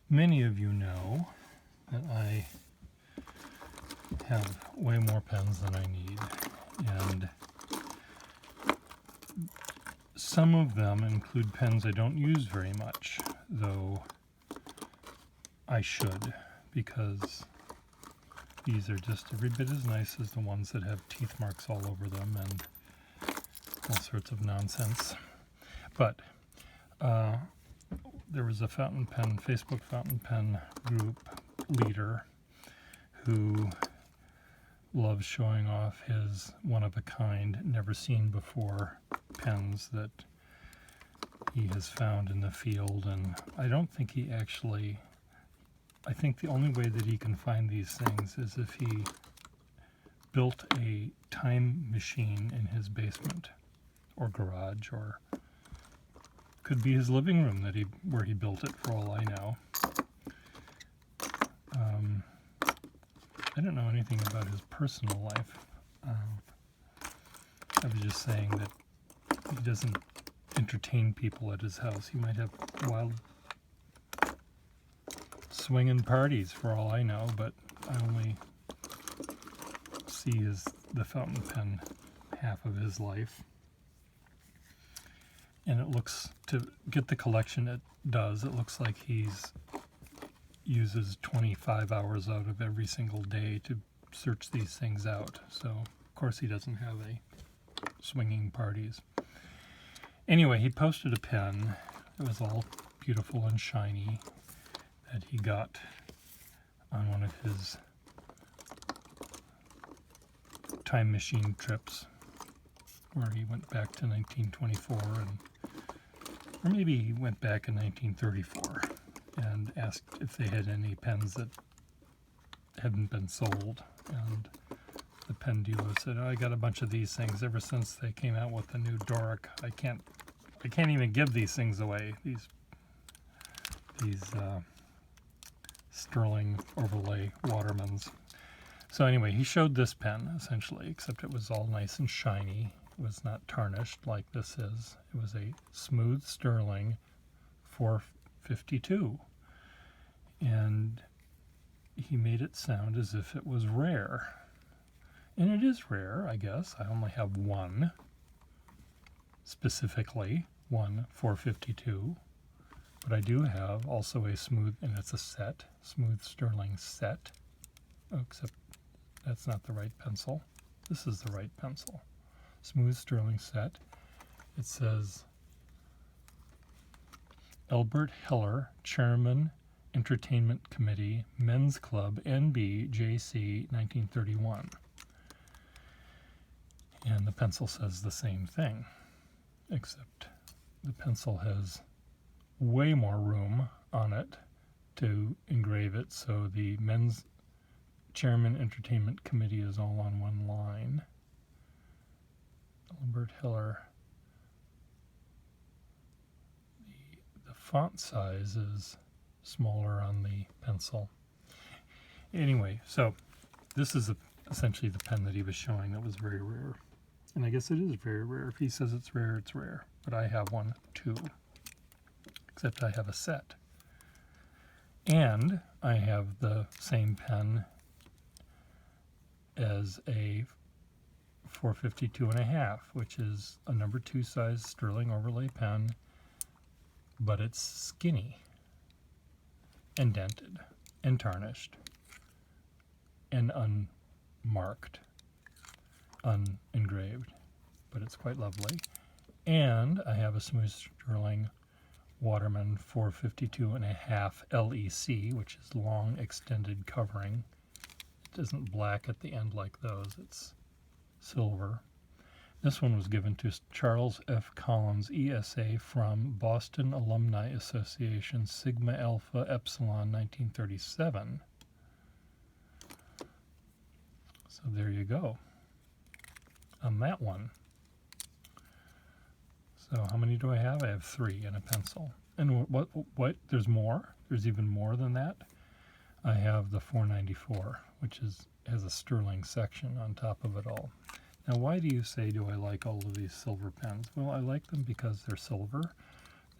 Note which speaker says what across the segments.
Speaker 1: Many of you know that I have way more pens than I need, and some of them include pens I don't use very much, though I should, because these are just every bit as nice as the ones that have teeth marks all over them and all sorts of nonsense. But there was a fountain pen, Facebook fountain pen group leader who loves showing off his one-of-a-kind, never-seen-before pens that he has found in the field. And I don't think he actually, I think the only way that he can find these things is if he built a time machine in his basement or garage, or could be his living room where he built it, for all I know. I don't know anything about his personal life. I was just saying that he doesn't entertain people at his house. He might have wild swinging parties, for all I know, but I only see the fountain pen half of his life. And it looks, to get the collection it does, it looks like he's uses 25 hours out of every single day to search these things out. So, of course, he doesn't have any swinging parties. Anyway, he posted a pen that was all beautiful and shiny that he got on one of his time machine trips, where he went back to 1924, or maybe he went back in 1934 and asked if they had any pens that hadn't been sold. And the pen dealer said, "Oh, I got a bunch of these things ever since they came out with the new Doric. I can't even give these things away. These Sterling overlay Watermans." So anyway, he showed this pen essentially, except it was all nice and shiny. It was not tarnished like this is. It was a smooth Sterling 452. And he made it sound as if it was rare. And it is rare, I guess. I only have one, specifically, one 452. But I do have also a smooth, and it's a set, smooth Sterling set. Oh, except that's not the right pencil. This is the right pencil. Smooth Sterling set. It says Elbert Heller, Chairman, Entertainment Committee, Men's Club, NB, JC, 1931. And the pencil says the same thing, except the pencil has way more room on it to engrave it, so the Men's Chairman Entertainment Committee is all on one line. Albert Heller. The font size is smaller on the pencil. Anyway, so this is essentially the pen that he was showing that was very rare. And I guess it is very rare. If he says it's rare, it's rare. But I have one too. Except I have a set. And I have the same pen as a 452.5, which is a number 2 size Sterling overlay pen, but it's skinny and dented and tarnished and unmarked, unengraved, but it's quite lovely. And I have a smooth Sterling Waterman 452.5 LEC, which is long extended covering. It isn't black at the end like those, it's silver. This one was given to Charles F. Collins, ESA, from Boston Alumni Association, Sigma Alpha Epsilon, 1937. So there you go on that one. So how many do I have? I have 3 and a pencil. And what? There's more? There's even more than that? I have the 494, which has a Sterling section on top of it all. Now, why do you say, do I like all of these silver pens? Well, I like them because they're silver,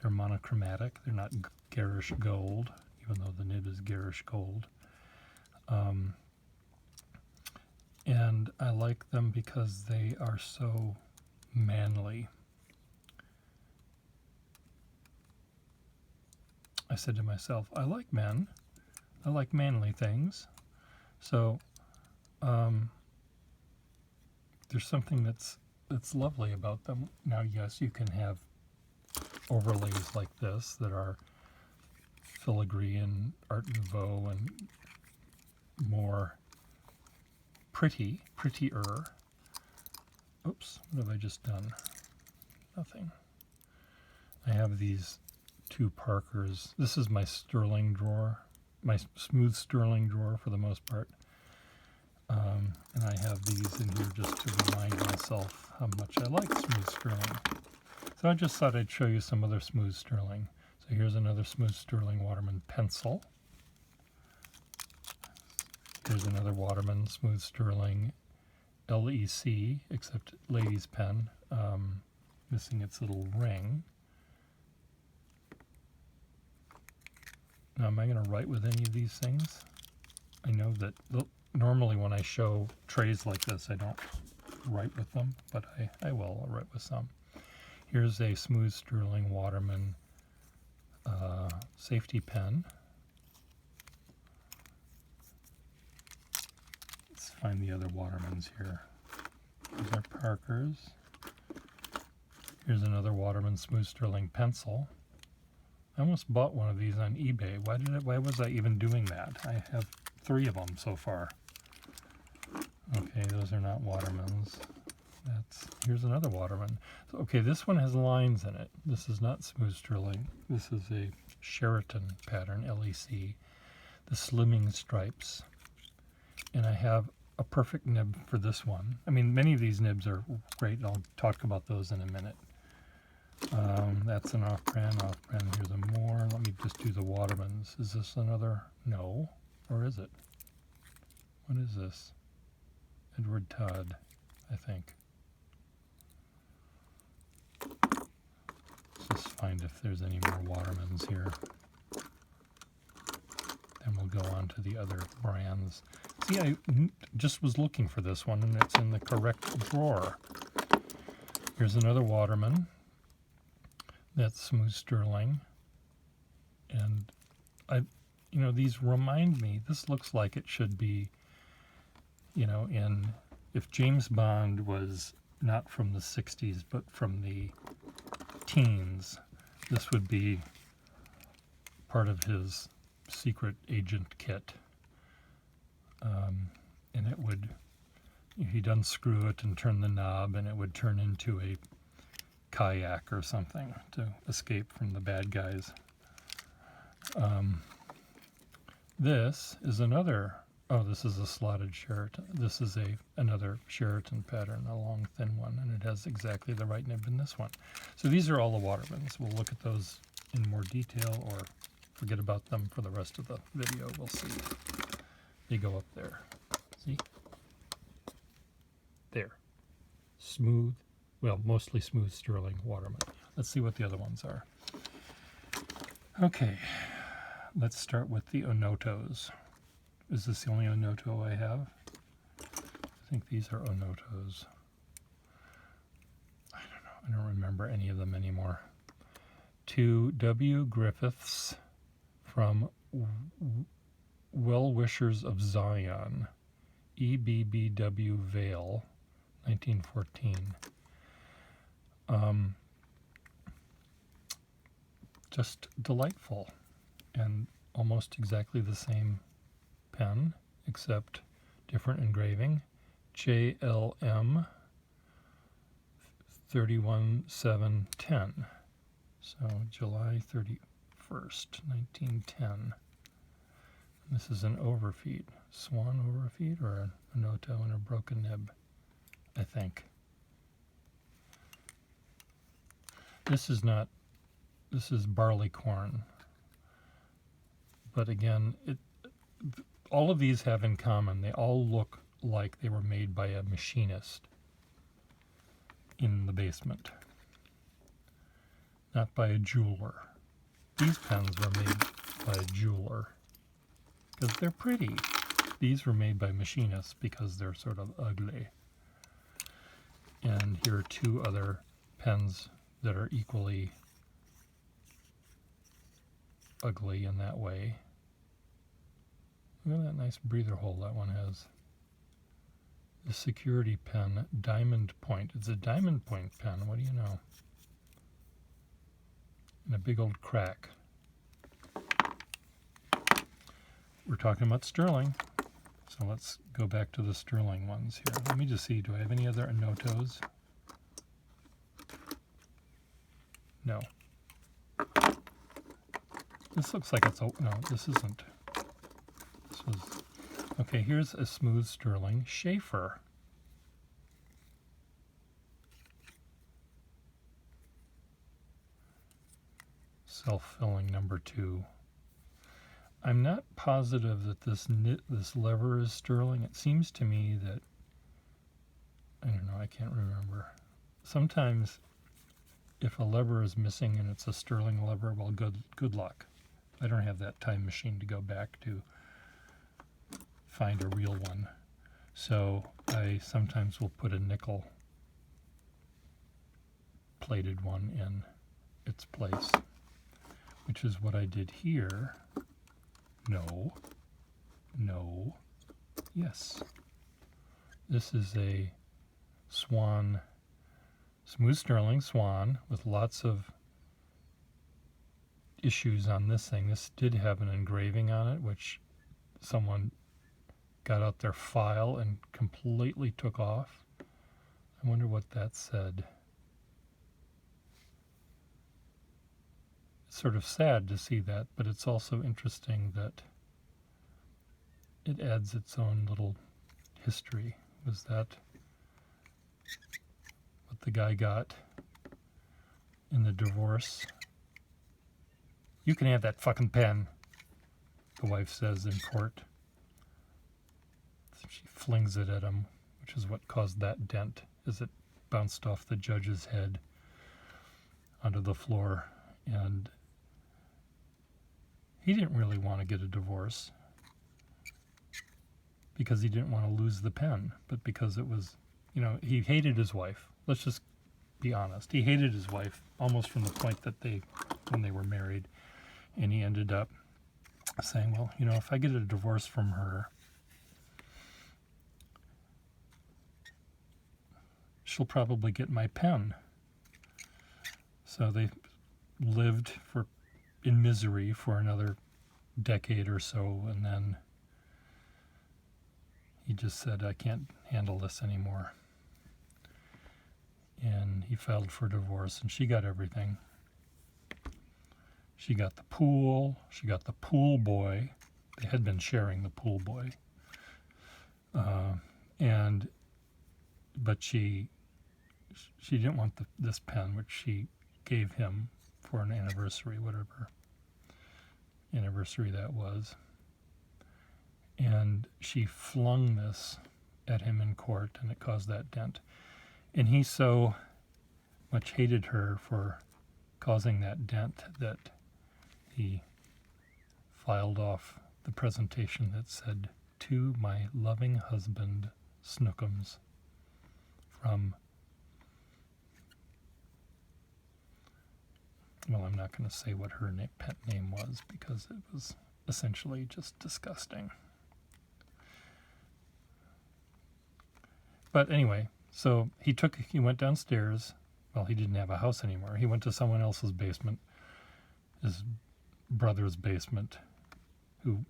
Speaker 1: they're monochromatic, they're not garish gold, even though the nib is garish gold. And I like them because they are so manly. I said to myself, I like men. I like manly things. So there's something that's lovely about them. Now, yes, you can have overlays like this that are filigree and Art Nouveau and more prettier. Oops, what have I just done? Nothing. I have these two Parkers. This is my sterling drawer, my smooth sterling drawer for the most part. And I have these in here just to remind myself how much I like smooth sterling. So I just thought I'd show you some other smooth sterling. So here's another smooth sterling Waterman pencil. Here's another Waterman smooth sterling LEC, except ladies pen, missing its little ring. Now, am I going to write with any of these things? I know that normally when I show trays like this, I don't write with them, but I will. I'll write with some. Here's a smooth sterling Waterman safety pen. Let's find the other Watermans here. These are Parkers. Here's another Waterman smooth sterling pencil. I almost bought one of these on eBay. Why was I even doing that? I have 3 of them so far. Okay, those are not Watermans. Here's another Waterman. So, okay, this one has lines in it. This is not smooth sterling. This is a Sheraton pattern, LEC. The slimming stripes. And I have a perfect nib for this one. I mean, many of these nibs are great. I'll talk about those in a minute. That's an off-brand. Here's a more. Let me just do the Watermans. Is this another? No. Or is it? What is this? Edward Todd, I think. Let's just find if there's any more Watermans here. Then we'll go on to the other brands. See, I just was looking for this one, and it's in the correct drawer. Here's another Waterman. That's smooth sterling. And these remind me, this looks like it should be, if James Bond was not from the 60s, but from the teens, this would be part of his secret agent kit. And it would, he'd unscrew it and turn the knob, and it would turn into a kayak or something to escape from the bad guys. This is another, this is a slotted Sheraton. This is another Sheraton pattern, a long thin one, and it has exactly the right nib in this one. So these are all the Watermans. We'll look at those in more detail or forget about them for the rest of the video. We'll see. They go up there. See? There. Smooth, well, mostly smooth sterling Waterman. Let's see what the other ones are. Okay, let's start with the Onotos. Is this the only Onoto I have? I think these are Onotos. I don't know. I don't remember any of them anymore. To W. Griffiths from Well Wishers of Zion, EBBW Vale, 1914. Just delightful, and almost exactly the same pen, except different engraving. JLM 31710. So July 31st, 1910. This is an overfeed, swan overfeed, or an Onoto and a broken nib, I think. This is barley corn. But again, all of these have in common, they all look like they were made by a machinist in the basement, not by a jeweler. These pens were made by a jeweler because they're pretty. These were made by machinists because they're sort of ugly. And here are two other pens that are equally ugly in that way. Look at that nice breather hole that one has. The Security pen, Diamond Point. It's a Diamond Point pen, what do you know? And a big old crack. We're talking about sterling, so let's go back to the sterling ones here. Let me just see, do I have any other Anotos? No. This looks like it's, no, this isn't. This was, okay, here's a smooth sterling Schaefer. Self-filling number 2. I'm not positive that this lever is sterling. It seems to me that, I don't know, I can't remember. Sometimes if a lever is missing and it's a sterling lever, well, good luck. I don't have that time machine to go back to find a real one. So I sometimes will put a nickel plated one in its place, which is what I did here. No, no, yes. This is a Swan, smooth sterling Swan with lots of issues on this thing. This did have an engraving on it, which someone got out their file and completely took off. I wonder what that said. It's sort of sad to see that, but it's also interesting that it adds its own little history. Was that what the guy got in the divorce? You can have that fucking pen, the wife says in court. She flings it at him, which is what caused that dent, as it bounced off the judge's head onto the floor. And he didn't really want to get a divorce because he didn't want to lose the pen, but because it was, you know, he hated his wife. Let's just be honest. He hated his wife almost from the point that when they were married. And he ended up saying, well, you know, if I get a divorce from her, she'll probably get my pen. So they lived in misery for another decade or so, and then he just said, I can't handle this anymore. And he filed for divorce, and she got everything. She got the pool. She got the pool boy. They had been sharing the pool boy. But she didn't want this pen, which she gave him for an anniversary, whatever anniversary that was. And she flung this at him in court, and it caused that dent. And he so much hated her for causing that dent that he filed off the presentation that said, "To my loving husband, Snookums," from, well, I'm not going to say what her pet name was because it was essentially just disgusting. But anyway, so he went downstairs. Well, he didn't have a house anymore. He went to someone else's basement, his brother's basement, who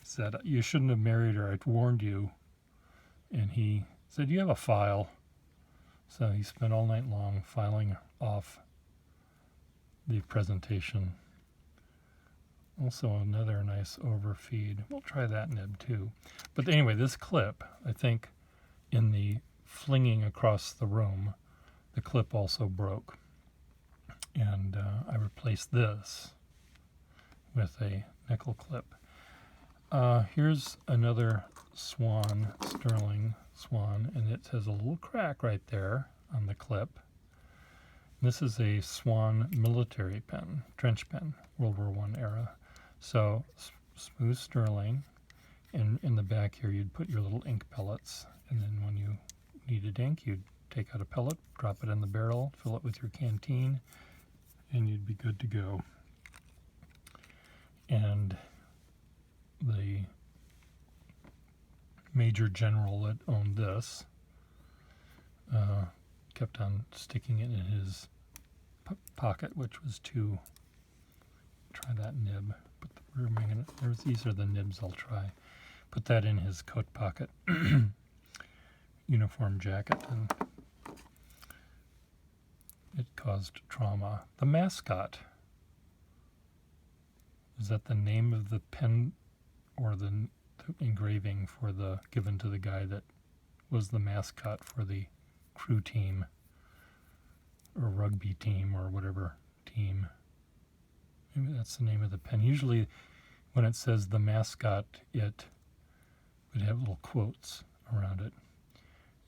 Speaker 1: said, you shouldn't have married her, I warned you. And he said, you have a file. So he spent all night long filing off the presentation. Also another nice overfeed. We'll try that nib too. But anyway, this clip, I think in the flinging across the room, the clip also broke. And I replaced this with a nickel clip. Here's another Swan, sterling Swan, and it has a little crack right there on the clip. This is a Swan military pen, trench pen, World War I era. So smooth sterling, and in the back here you'd put your little ink pellets, and then when you needed ink you'd take out a pellet, drop it in the barrel, fill it with your canteen, and you'd be good to go. And the Major General that owned this kept on sticking it in his pocket, which was to try that nib. These are the nibs I'll try. Put that in his coat pocket, uniform jacket, and it caused trauma. The mascot. Is that the name of the pen or the engraving for the given to the guy that was the mascot for the crew team or rugby team or whatever team? Maybe that's the name of the pen. Usually when it says the mascot, it would have little quotes around it.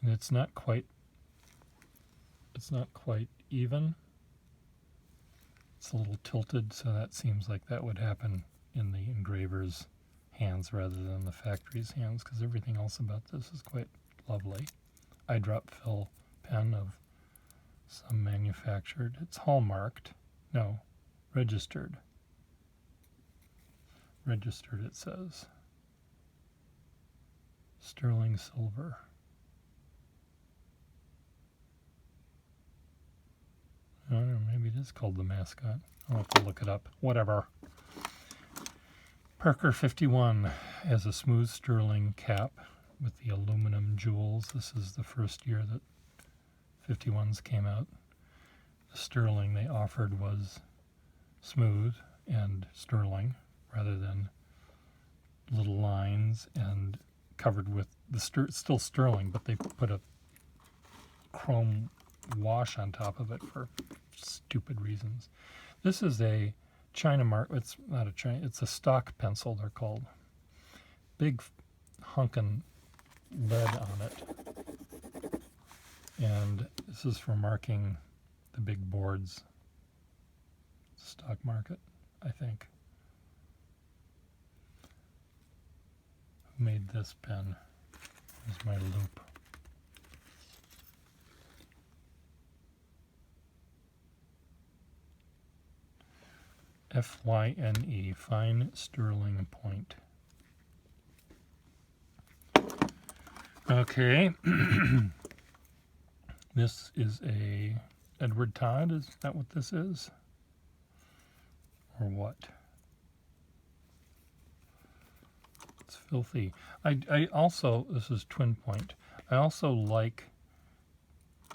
Speaker 1: And it's not quite even. It's a little tilted, so that seems like that would happen in the engraver's hands rather than the factory's hands, because everything else about this is quite lovely. Eyedrop fill pen of some manufactured. It's hallmarked. No, registered. Registered, it says. Sterling silver. I don't know, maybe it is called the mascot. I'll have to look it up. Whatever. Parker 51 has a smooth sterling cap with the aluminum jewels. This is the first year that 51s came out. The sterling they offered was smooth and sterling rather than little lines and covered with the still sterling, but they put a chrome wash on top of it for stupid reasons. This is a China mark. It's not a China. It's a stock pencil. They're called. Big hunkin' lead on it, and this is for marking the big boards. Stock market, I think. Who made this pen? Here's my loop. FYNE, Fine Sterling Point. Okay. This is a Edward Todd. Is that what this is? Or what? It's filthy. I also, this is Twin Point. I also like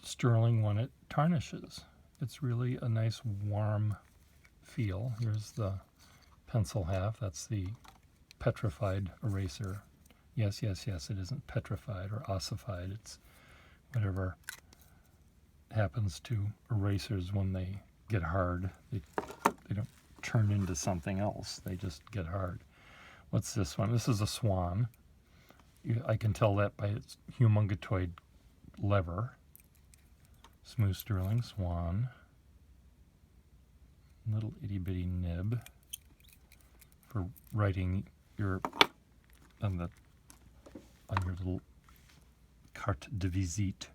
Speaker 1: sterling when it tarnishes. It's really a nice warm feel. Here's the pencil half. That's the petrified eraser. Yes, it isn't petrified or ossified. It's whatever happens to erasers when they get hard. They don't turn into something else. They just get hard. What's this one? This is a Swan. I can tell that by its humongatoid lever. Smooth sterling Swan. Little itty bitty nib for writing your on your little carte de visite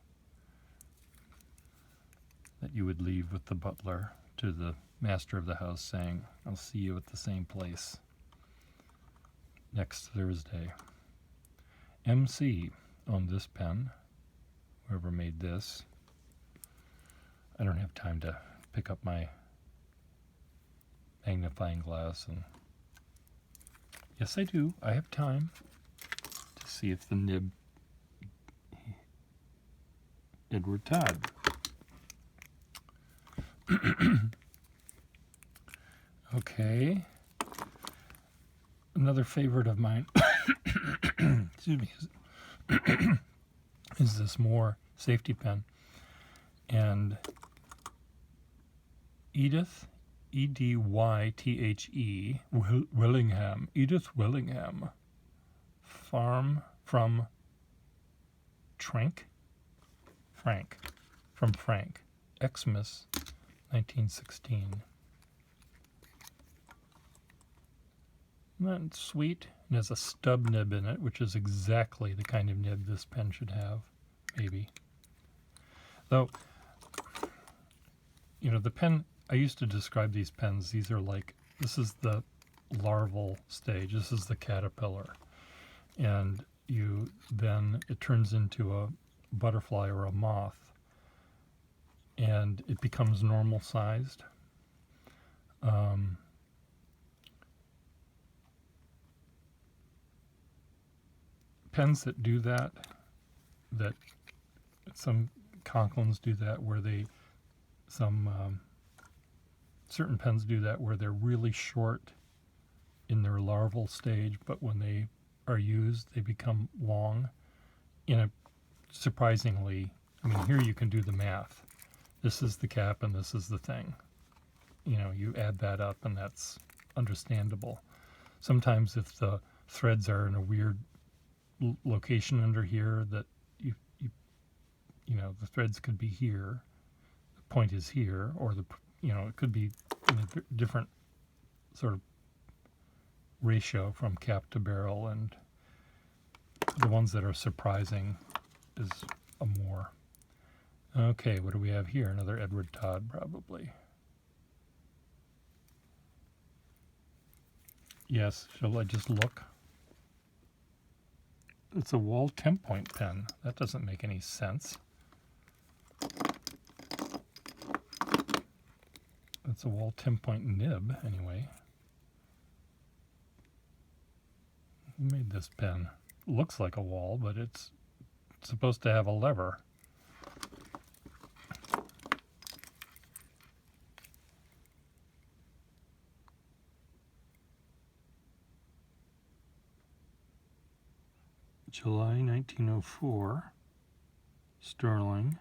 Speaker 1: that you would leave with the butler to the master of the house, saying, "I'll see you at the same place next Thursday." MC owned this pen. Whoever made this. I don't have time to pick up my magnifying glass, and yes, I do. I have time to see if the nib Edward Todd. Okay. Another favorite of mine excuse me, is this Moore safety pen. And Edith, Edythe, Willingham, Edith Willingham, from Frank, Xmas 1916. Isn't that sweet? It has a stub nib in it, which is exactly the kind of nib this pen should have, maybe. Though, you know, the pen, I used to describe these pens, these are like, this is the larval stage, this is the caterpillar. And then it turns into a butterfly or a moth, and it becomes normal sized. Pens that do that some Conklins do that, where certain pens do that where they're really short in their larval stage, but when they are used, they become long in a surprisingly, I mean, here you can do the math. This is the cap and this is the thing. You know, you add that up and that's understandable. Sometimes if the threads are in a weird location under here, that you know, the threads could be here, the point is here, or it could be in a different sort of ratio from cap to barrel, and the ones that are surprising is a more. Okay, what do we have here? Another Edward Todd, probably. Yes, shall I just look? It's a Wahl temp point pen. That doesn't make any sense. It's a Wahl temp point nib, anyway. Who made this pen? Looks like a Wahl, but it's supposed to have a lever. July 1904, Sterling.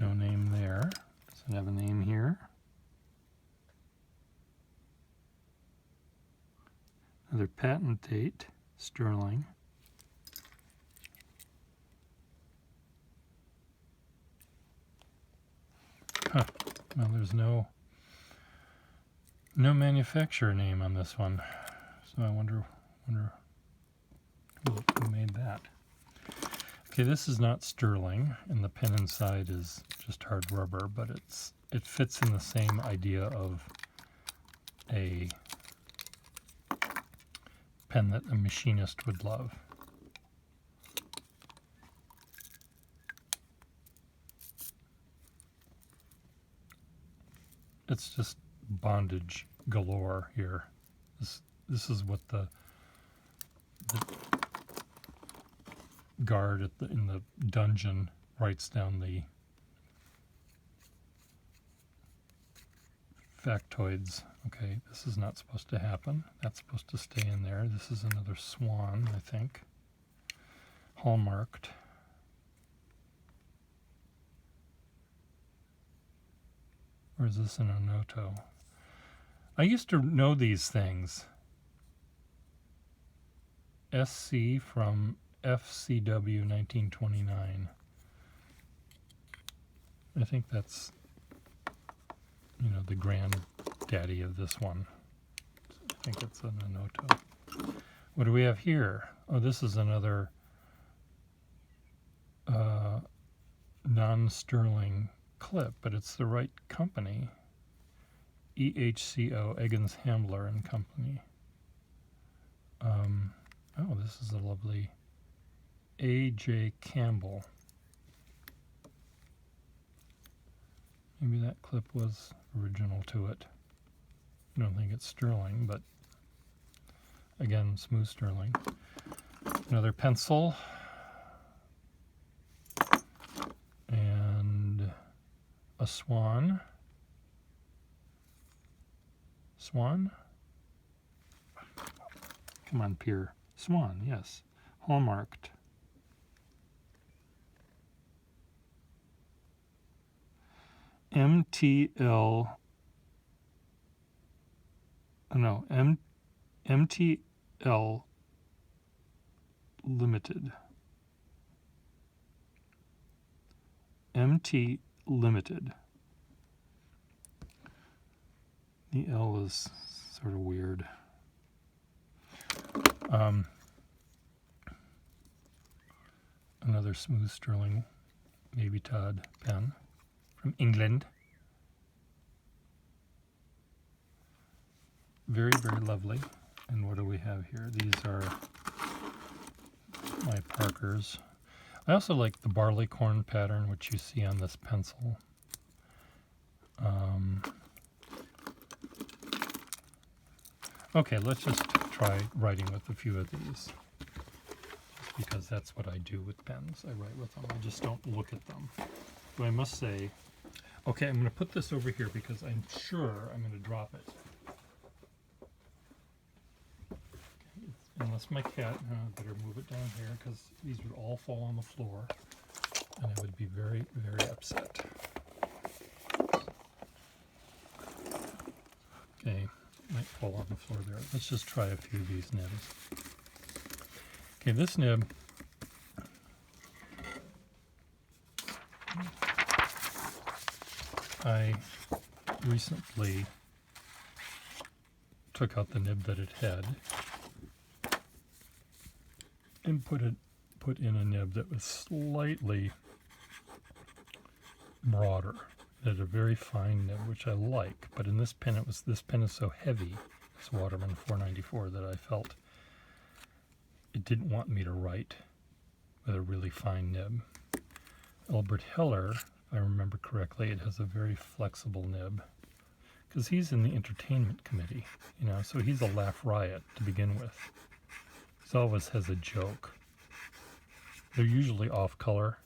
Speaker 1: No name there. Doesn't have a name here. Another patent date, Sterling. Huh. Well, there's no manufacturer name on this one, so I wonder who made that. Okay, this is not sterling, and the pen inside is just hard rubber, but it fits in the same idea of a pen that a machinist would love. It's just bondage galore here. This is what the guard in the dungeon writes down the factoids. Okay, this is not supposed to happen. That's supposed to stay in there. This is another Swan, I think. Hallmarked. Or is this an Onoto? I used to know these things. SC from FCW 1929. I think that's, the granddaddy of this one. I think it's an Onoto. What do we have here? Oh, this is another non-sterling clip, but it's the right company. EHCO, Eggins Hambler and Company. Oh, this is a lovely A.J. Campbell. Maybe that clip was original to it. I don't think it's sterling, but again, smooth sterling. Another pencil. And a Swan. Swan? Come on, Pierre. Swan, yes. Hallmarked. MTL Limited. MT Limited. The L is sort of weird. Another smooth Sterling Navy Todd pen from England. Very, very lovely. And what do we have here? These are my Parkers. I also like the barleycorn pattern, which you see on this pencil. Okay, let's just try writing with a few of these, because that's what I do with pens. I write with them. I just don't look at them. But I must say, okay, I'm going to put this over here because I'm sure I'm going to drop it. Unless my cat, I better move it down here because these would all fall on the floor and I would be very, very upset. Okay, might fall on the floor there. Let's just try a few of these nibs. Okay, this nib, I recently took out the nib that it had and put in a nib that was slightly broader. It had a very fine nib, which I like, but in this pen, this pen is so heavy, this Waterman 494, that I felt it didn't want me to write with a really fine nib. Albert Heller, if I remember correctly, it has a very flexible nib, because he's in the entertainment committee, so he's a laugh riot to begin with. He always has a joke. They're usually off color,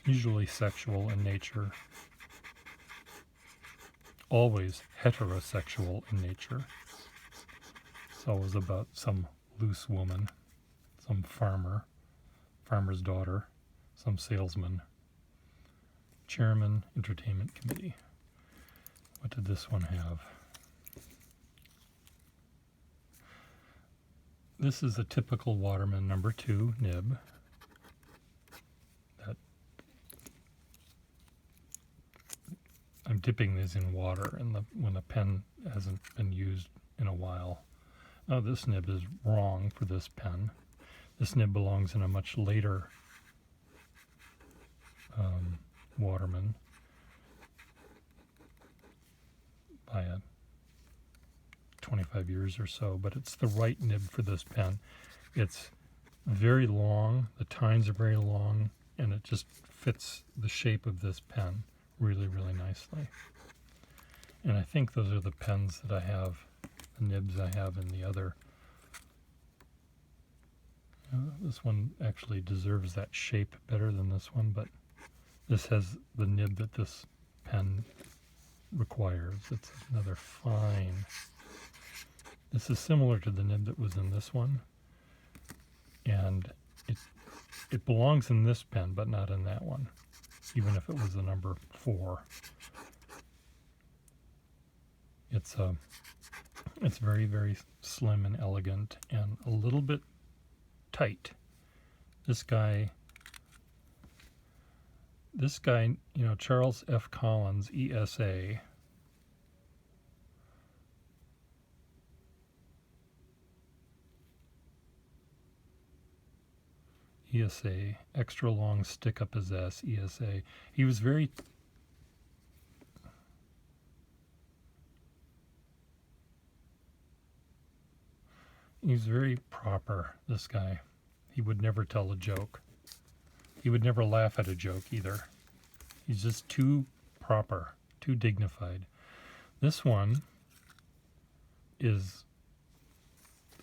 Speaker 1: usually sexual in nature, always heterosexual in nature. It's always about some loose woman, some farmer's daughter, some salesman. Chairman, entertainment committee. What did this one have? This is a typical Waterman number 2 nib. I'm dipping these in water when the pen hasn't been used in a while. Oh, this nib is wrong for this pen. This nib belongs in a much later Waterman by 25 years or so, but it's the right nib for this pen. It's very long, the tines are very long, and it just fits the shape of this pen really, really nicely. And I think those are the pens that I have, the nibs I have in the other. This one actually deserves that shape better than this one, but this has the nib that this pen requires. It's another fine. This is similar to the nib that was in this one, and it belongs in this pen, but not in that one, even if it was the number 4. It's very, very slim and elegant and a little bit tight. This guy, Charles F. Collins, ESA, extra long stick up his ass, ESA. He was very proper, this guy. He would never tell a joke. He would never laugh at a joke either. He's just too proper, too dignified. This one is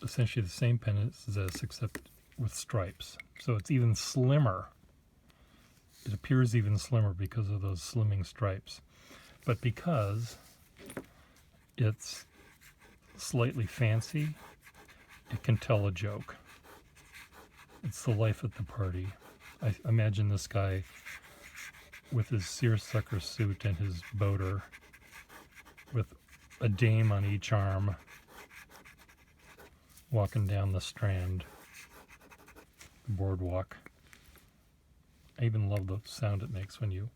Speaker 1: essentially the same pen as this, except with stripes. So it's even slimmer. It appears even slimmer because of those slimming stripes. But because it's slightly fancy, it can tell a joke. It's the life at the party. I imagine this guy with his seersucker suit and his boater, with a dame on each arm, walking down the Strand, the boardwalk. I even love the sound it makes when you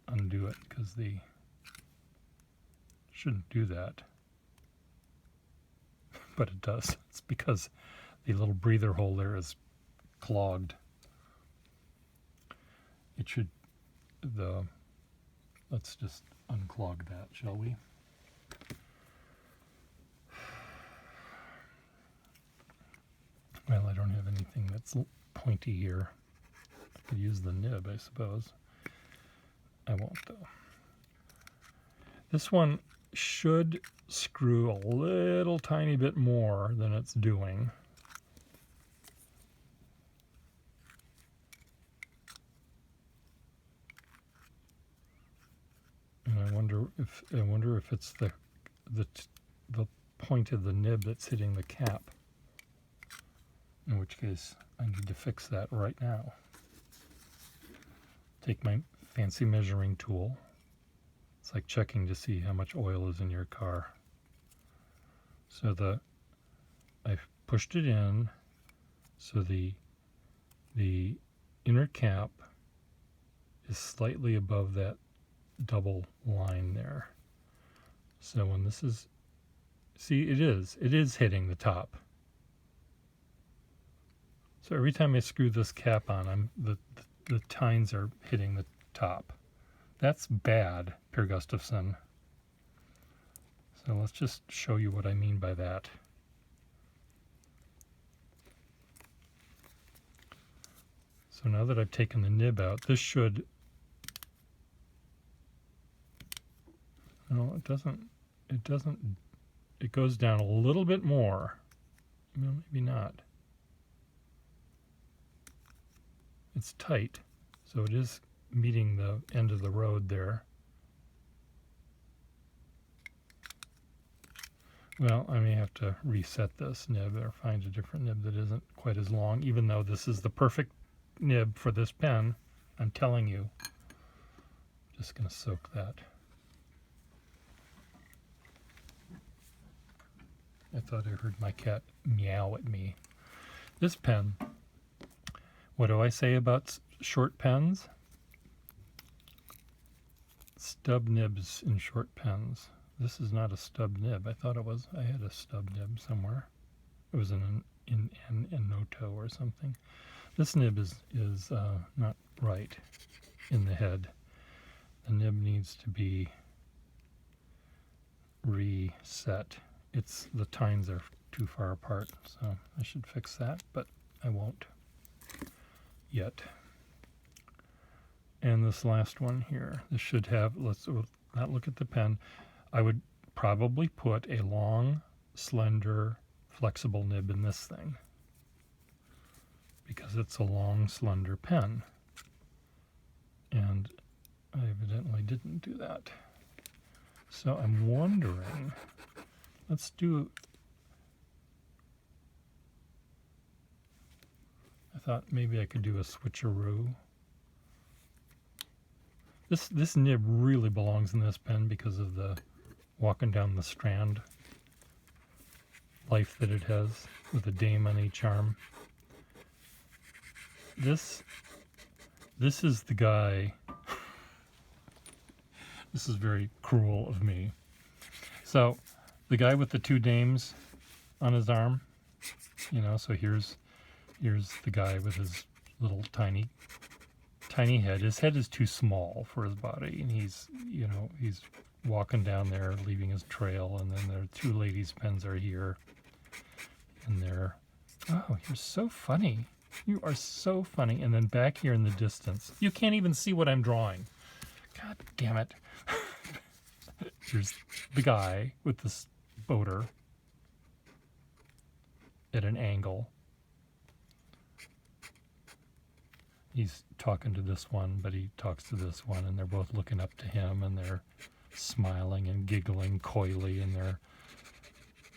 Speaker 1: undo it because the shouldn't do that, but it does. It's because the little breather hole there is clogged. It should, let's just unclog that, shall we? Well, I don't have anything that's pointy here. I could use the nib, I suppose. I won't, though. This one should screw a little tiny bit more than it's doing. And I wonder if it's the point of the nib that's hitting the cap. In which case, I need to fix that right now. Take my fancy measuring tool. It's like checking to see how much oil is in your car. So I've pushed it in, so the inner cap is slightly above that double line there. So when this is, see, it is hitting the top. So every time I screw this cap on, the tines are hitting the top. That's bad, Per Gustafson. So let's just show you what I mean by that. So now that I've taken the nib out, this should, no, it doesn't, it goes down a little bit more. Well, maybe not. It's tight, so it is meeting the end of the road there. Well, I may have to reset this nib or find a different nib that isn't quite as long, even though this is the perfect nib for this pen. I'm telling you. Just going to soak that. I thought I heard my cat meow at me. This pen, what do I say about short pens? Stub nibs in short pens. This is not a stub nib. I thought it was. I had a stub nib somewhere. It was in Noto or something. This nib is not right in the head. The nib needs to be reset. The tines are too far apart, so I should fix that, but I won't yet. And this last one here, this should have, let's not look at the pen. I would probably put a long, slender, flexible nib in this thing because it's a long, slender pen. And I evidently didn't do that. So I'm wondering, let's do, I thought maybe I could do a switcheroo. This nib really belongs in this pen because of the walking down the strand life that it has with a dame on each arm. This is the guy. This is very cruel of me. So the guy with the two dames on his arm, so here's the guy with his little tiny head. His head is too small for his body, and he's walking down there leaving his trail, and then the two ladies' pens are here and there. Oh, you're so funny. You are so funny. And then back here in the distance, you can't even see what I'm drawing. God damn it. Here's the guy with this boater at an angle. He's talking to this one, but he talks to this one, and they're both looking up to him, and they're smiling and giggling coyly, and they're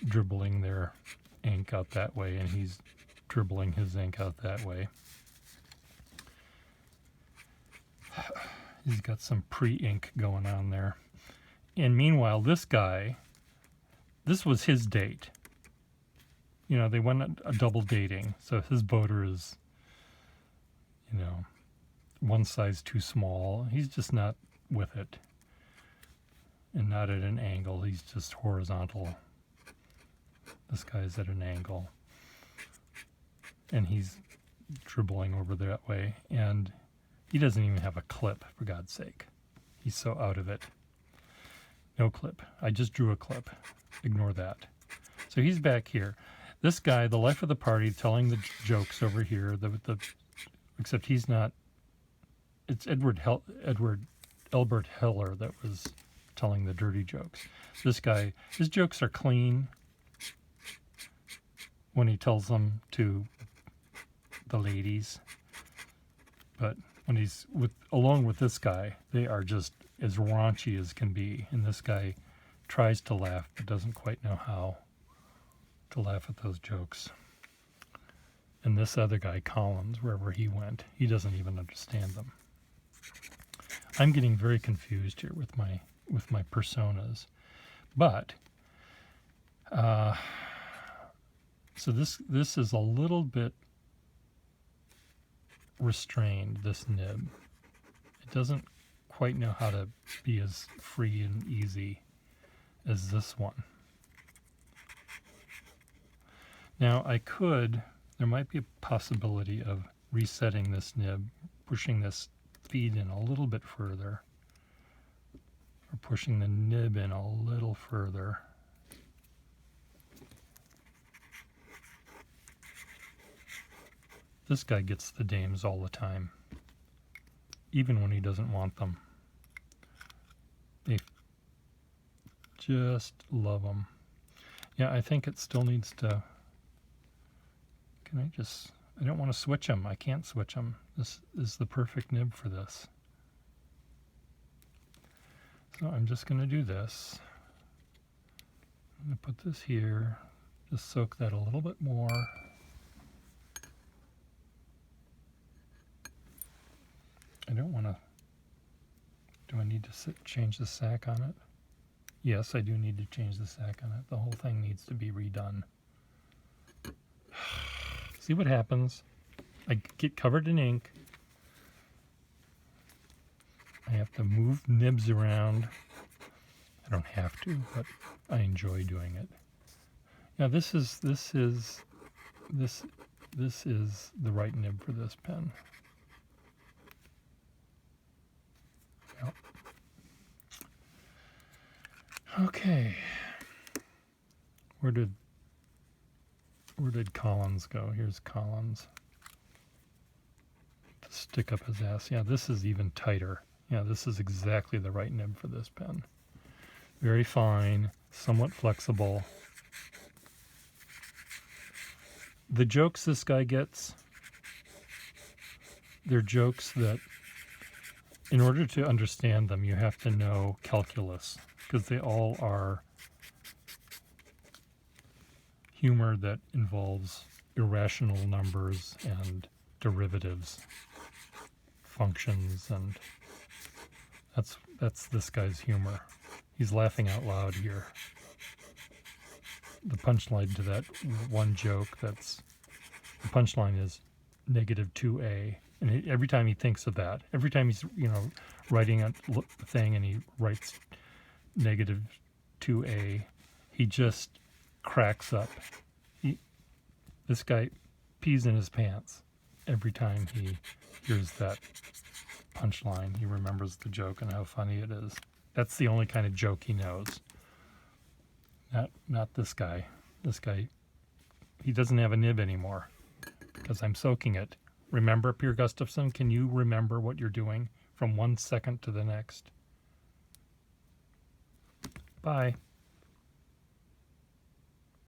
Speaker 1: dribbling their ink out that way, and he's dribbling his ink out that way. He's got some pre-ink going on there. And meanwhile, this guy, this was his date. They went a double dating, so his boater is, one size too small. He's just not with it. And not at an angle, he's just horizontal. This guy's at an angle. And he's dribbling over that way. And he doesn't even have a clip, for God's sake. He's so out of it. No clip. I just drew a clip. Ignore that. So he's back here. This guy, the life of the party, telling the jokes over here. Except he's not. It's Elbert Heller that was telling the dirty jokes. This guy, his jokes are clean when he tells them to the ladies, but when he's along with this guy, they are just as raunchy as can be. And this guy tries to laugh but doesn't quite know how to laugh at those jokes. And this other guy, Collins, wherever he went, he doesn't even understand them. I'm getting very confused here with my personas, but so this is a little bit restrained, this nib. It doesn't quite know how to be as free and easy as this one. Now there might be a possibility of resetting this nib, pushing this feed in a little bit further, or pushing the nib in a little further. This guy gets the dames all the time, even when he doesn't want them. They just love them. Yeah, I think it still needs to... I don't want to switch them. I can't switch them. This is the perfect nib for this. So I'm just going to do this. I'm going to put this here. Just soak that a little bit more. I don't want to... Do I need to change the sack on it? Yes, I do need to change the sack on it. The whole thing needs to be redone. See what happens? I get covered in ink. I have to move nibs around. I don't have to, but I enjoy doing it. Now this is the right nib for this pen. Yep. Okay. Where did Collins go? Here's Collins. To stick up his ass. Yeah, this is even tighter. Yeah, this is exactly the right nib for this pen. Very fine, somewhat flexible. The jokes this guy gets, they're jokes that, in order to understand them, you have to know calculus, because they all are humor that involves irrational numbers and derivatives, functions, and that's this guy's humor. He's laughing out loud here. The punchline to that one joke, the punchline is -2a. And every time he thinks of that, every time he's writing a thing and he writes -2a, he just cracks up. This guy pees in his pants every time he hears that punchline. He remembers the joke and how funny it is. That's the only kind of joke he knows. Not this guy. This guy, he doesn't have a nib anymore because I'm soaking it. Remember, Pierre Gustafson, can you remember what you're doing from 1 second to the next? Bye.